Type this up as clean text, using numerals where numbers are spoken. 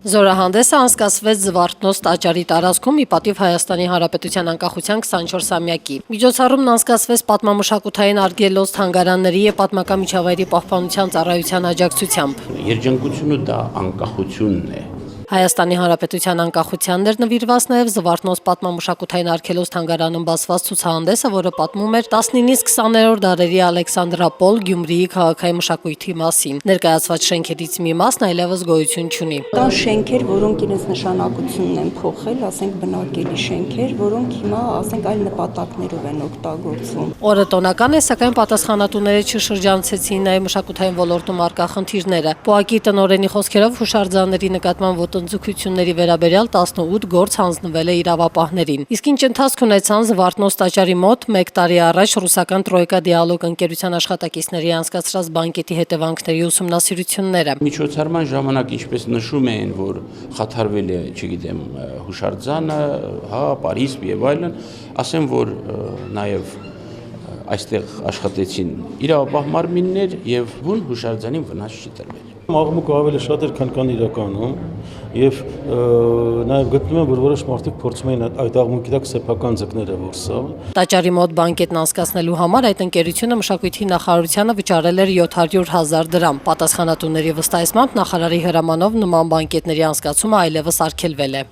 Զորահանդեսը անցկացվեց Զվարթնոց տաճարի տարածքում ի պատիվ Հայաստանի Հանրապետության անկախության 24-ամյակի։ Միջոցառումն անցկացվեց պատմամշակութային արգելոց թանգարանների եւ պատմական միջավայրի պահպանության ծառայության աջակցությամբ։ Երջանկությունը դա անկախությունն է։ Հայաստանի Հանրապետության անկախությանն էր նվիրված նաև Զվարթնոց պատմամշակութային արգելոց թանգարանում բացված ցուցահանդեսը, որը պատմում էր 19-ից 20-րդ դարերի Ալեքսանդրապոլ Գյումրիի քաղաքային մշակույթի մասին։ Ներկայացված շենքերից մի մասն այլևս գոյություն չունի։ Կան շենքեր, որոնք իրենց նշանակությունն են փոխել, ասենք բնակելի շենքեր, որոնք հիմա ասենք այլ նպատակներով են օգտագործվում։ Օրը տոնական է, սակայն պատասխանատուները չշրջանցեցին նաև մշակութային ոլորտում առկա խնդիրները։ ՊՕԱԿ-ի տնօրենի խոսքերով հուշարձանների նկատմամբ ոտնձգությունների վերաբերյալ 18 գործ հանձնվել է իրավապահներին։ Իսկ ինչ ընթացք ունեցան Զվարթնոց տաճարի մոտ 1 տարի առաջ ռուսական Տրոյկա դիալոգ ընկերության աշխատակիցների անցկացրած բանկետի հետևանքների ուսումնասիրությունները։ Միջոցառման ժամանակ ինչպես նշում էին, որ խաթարվել է, չգիտեմ, հուշարձանը, Պարիսպ եւ այլն, ասեմ, որ նաև այստեղ աշխատեցին իրավապահ մարմիններ եւ բուն հուշարձանին վնաս չի տրվել։ Աղմուկը ավելի շատ էր, քան կան իրականում, եւ նաեւ գտնում եմ, որ որոշ մարդիկ փորձում էին այդ աղմուկի տակ սեփական ձկները որսալ։ Տաճարի մոտ բանկետն անցկացնելու համար այդ ընկերությունը մշակույթի նախարարությանը վճարել էր 700,000 դրամ։ Պատասխանատուների վստահեցմամբ նախարարի հրամանով նման բանկետների անցկացումը այլևս արգելվել է։